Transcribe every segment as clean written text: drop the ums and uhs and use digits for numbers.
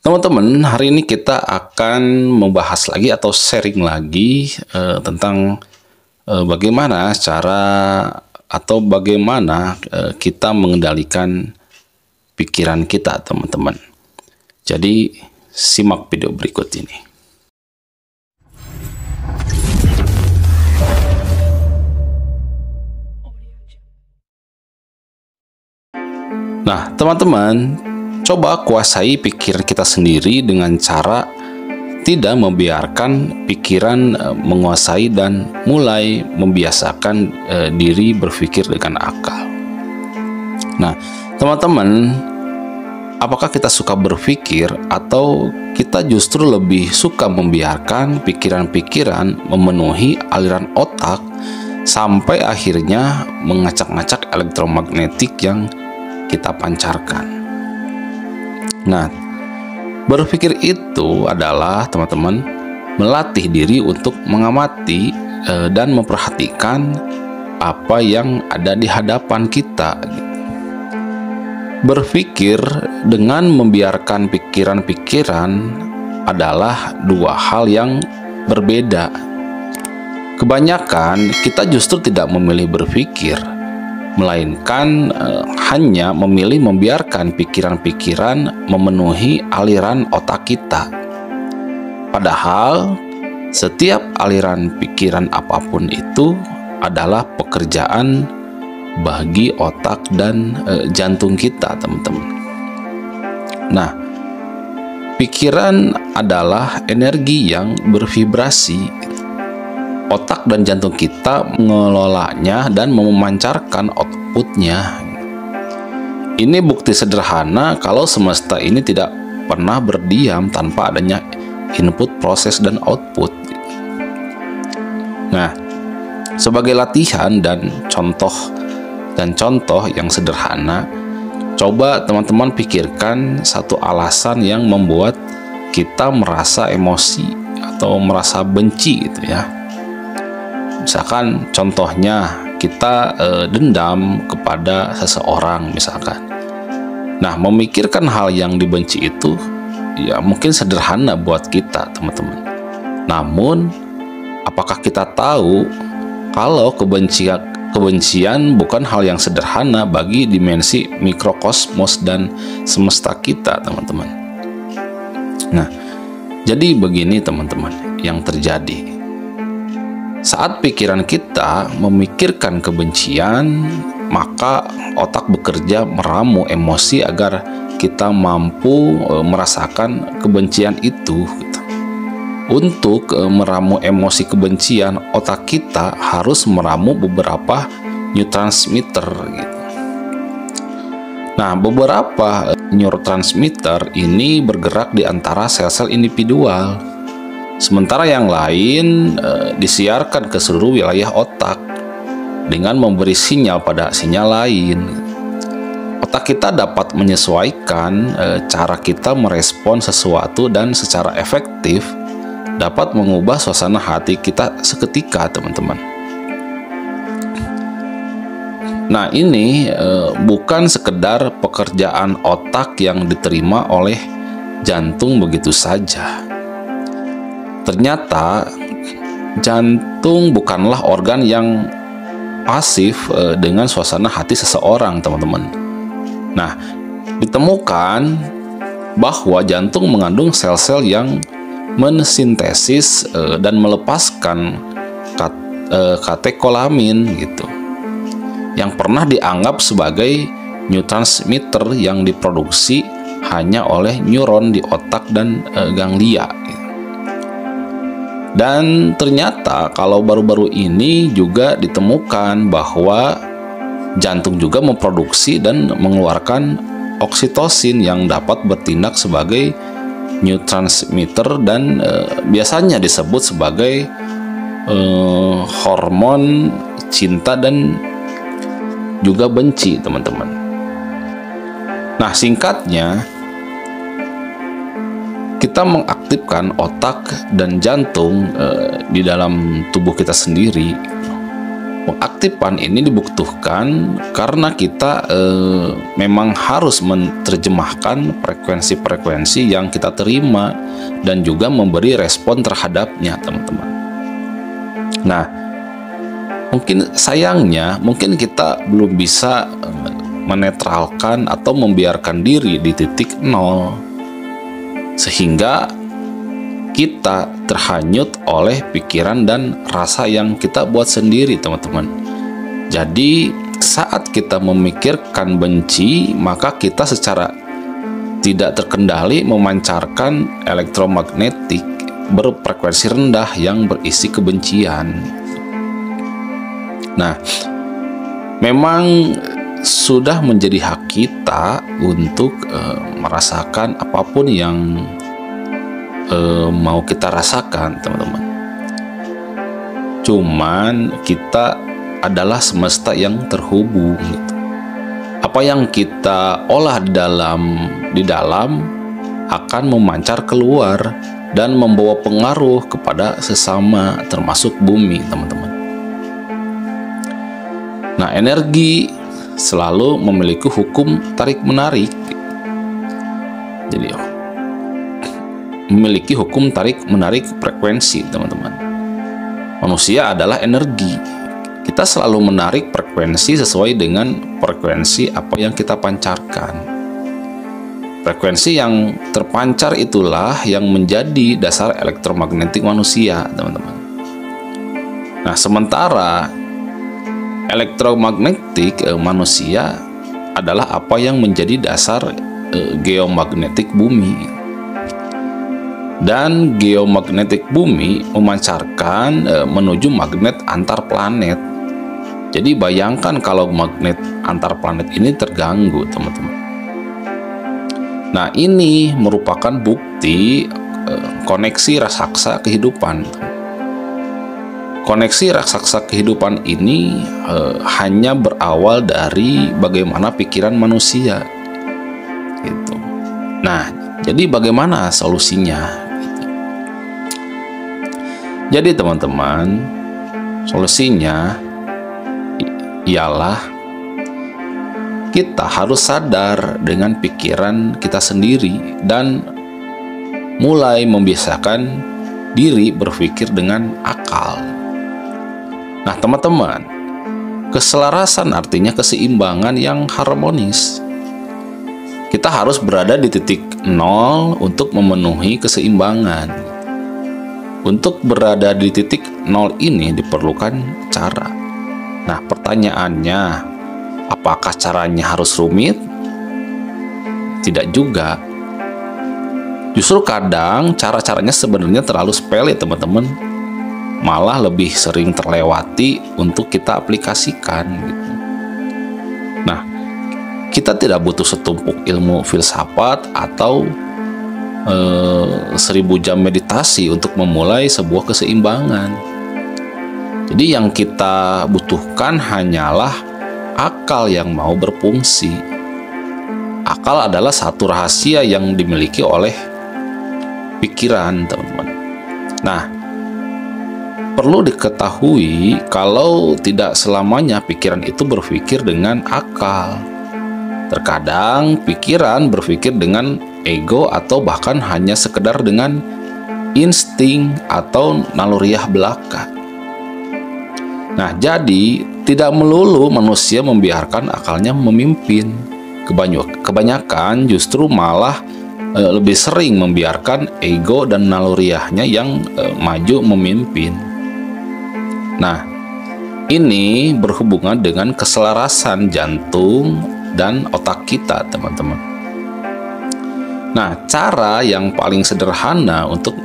Teman-teman, hari ini kita akan membahas lagi atau sharing lagi tentang bagaimana cara atau bagaimana kita mengendalikan pikiran kita, teman-teman. Jadi, simak video berikut ini. Nah, teman-teman, coba kuasai pikiran kita sendiri dengan cara tidak membiarkan pikiran menguasai dan mulai membiasakan diri berpikir dengan akal. Nah, teman-teman, apakah kita suka berpikir atau kita justru lebih suka membiarkan pikiran-pikiran memenuhi aliran otak sampai akhirnya mengacak-ngacak elektromagnetik yang kita pancarkan? Nah, berpikir itu adalah, teman-teman, melatih diri untuk mengamati dan memperhatikan apa yang ada di hadapan kita. Berpikir dengan membiarkan pikiran-pikiran adalah dua hal yang berbeda. Kebanyakan kita justru tidak memilih berpikir, melainkan hanya memilih membiarkan pikiran-pikiran memenuhi aliran otak kita. Padahal, setiap aliran pikiran apapun itu adalah pekerjaan bagi otak dan jantung kita, teman-teman. Nah, pikiran adalah energi yang bervibrasi. Otak dan jantung kita mengelolanya dan memancarkan outputnya. Ini bukti sederhana kalau semesta ini tidak pernah berdiam tanpa adanya input, proses, dan output. Nah, sebagai latihan dan contoh yang sederhana, coba teman-teman pikirkan satu alasan yang membuat kita merasa emosi atau merasa benci gitu ya. Misalkan contohnya kita dendam kepada seseorang misalkan. Nah, memikirkan hal yang dibenci itu ya mungkin sederhana buat kita, teman-teman. Namun, apakah kita tahu kalau kebencian bukan hal yang sederhana bagi dimensi mikrokosmos dan semesta kita, teman-teman? Nah, jadi begini, teman-teman, yang terjadi. Saat pikiran kita memikirkan kebencian, maka otak bekerja meramu emosi agar kita mampu merasakan kebencian itu. Untuk meramu emosi kebencian, otak kita harus meramu beberapa neurotransmitter. Nah, beberapa neurotransmitter ini bergerak di antara sel-sel individual. Sementara yang lain disiarkan ke seluruh wilayah otak dengan memberi sinyal pada sinyal lain. Otak kita dapat menyesuaikan cara kita merespon sesuatu dan secara efektif dapat mengubah suasana hati kita seketika, teman-teman. Nah, ini bukan sekedar pekerjaan otak yang diterima oleh jantung begitu saja. Ternyata jantung bukanlah organ yang pasif dengan suasana hati seseorang, teman-teman. Nah, ditemukan bahwa jantung mengandung sel-sel yang mensintesis dan melepaskan katekolamin gitu, yang pernah dianggap sebagai neurotransmitter yang diproduksi hanya oleh neuron di otak dan ganglia. Dan ternyata kalau baru-baru ini juga ditemukan bahwa jantung juga memproduksi dan mengeluarkan oksitosin yang dapat bertindak sebagai neurotransmitter dan biasanya disebut sebagai hormon cinta dan juga benci, teman-teman. Nah, singkatnya, kita mengaktifkan otak dan jantung di dalam tubuh kita sendiri, Penertiban ini dibutuhkan karena kita memang harus menerjemahkan frekuensi-frekuensi yang kita terima dan juga memberi respon terhadapnya, teman-teman. Nah, mungkin sayangnya kita belum bisa menetralkan atau membiarkan diri di titik nol, sehingga kita terhanyut oleh pikiran dan rasa yang kita buat sendiri, teman-teman. Jadi saat kita memikirkan benci, maka kita secara tidak terkendali memancarkan elektromagnetik berfrekuensi rendah yang berisi kebencian. Nah, memang sudah menjadi hak kita untuk merasakan apapun yang mau kita rasakan, teman-teman. Cuman kita adalah semesta yang terhubung, gitu. Apa yang kita olah di dalam akan memancar keluar dan membawa pengaruh kepada sesama, termasuk bumi, teman-teman. Nah, energi selalu memiliki hukum tarik-menarik. Jadi memiliki hukum tarik-menarik frekuensi, teman-teman. Manusia adalah energi. Kita selalu menarik frekuensi sesuai dengan frekuensi apa yang kita pancarkan. Frekuensi yang terpancar itulah yang menjadi dasar elektromagnetik manusia, teman-teman. Nah, sementara elektromagnetik manusia adalah apa yang menjadi dasar geomagnetik bumi. Dan geomagnetik bumi memancarkan menuju magnet antar planet. Jadi bayangkan kalau magnet antar planet ini terganggu, teman-teman. Nah, ini merupakan bukti koneksi raksasa kehidupan. Koneksi raksasa kehidupan ini hanya berawal dari bagaimana pikiran manusia, gitu. Nah, jadi bagaimana solusinya? Jadi teman-teman, solusinya ialah kita harus sadar dengan pikiran kita sendiri dan mulai membiasakan diri berpikir dengan akal. Nah, teman-teman, keselarasan artinya keseimbangan yang harmonis. Kita harus berada di titik nol untuk memenuhi keseimbangan. Untuk berada di titik nol ini diperlukan cara. Nah, pertanyaannya, apakah caranya harus rumit? Tidak juga. Justru kadang cara-caranya sebenarnya terlalu sepele, teman-teman. Malah lebih sering terlewati untuk kita aplikasikan, gitu. Nah, kita tidak butuh setumpuk ilmu filsafat atau 1000 jam meditasi untuk memulai sebuah keseimbangan. Jadi yang kita butuhkan hanyalah akal yang mau berfungsi. Akal adalah satu rahasia yang dimiliki oleh pikiran, teman-teman. Nah, perlu diketahui kalau tidak selamanya pikiran itu berpikir dengan akal. Terkadang pikiran berpikir dengan ego atau bahkan hanya sekedar dengan insting atau naluriah belaka. Nah, jadi tidak melulu manusia membiarkan akalnya memimpin. Kebanyakan justru malah lebih sering membiarkan ego dan naluriahnya yang maju memimpin. Nah, ini berhubungan dengan keselarasan jantung dan otak kita, teman-teman. Nah, cara yang paling sederhana untuk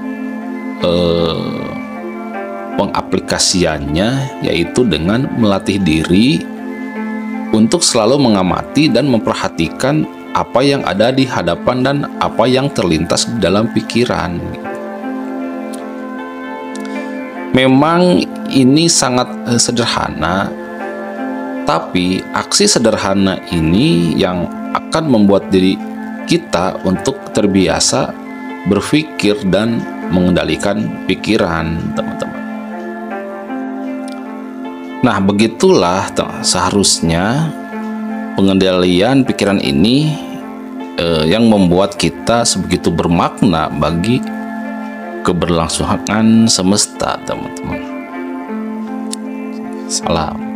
pengaplikasiannya yaitu dengan melatih diri untuk selalu mengamati dan memperhatikan apa yang ada di hadapan dan apa yang terlintas di dalam pikiran. Memang ini sangat sederhana, tapi aksi sederhana ini yang akan membuat diri kita untuk terbiasa berpikir dan mengendalikan pikiran, teman-teman. Nah, begitulah seharusnya pengendalian pikiran ini yang membuat kita sebegitu bermakna bagi keberlangsungan semesta, teman-teman. Salam.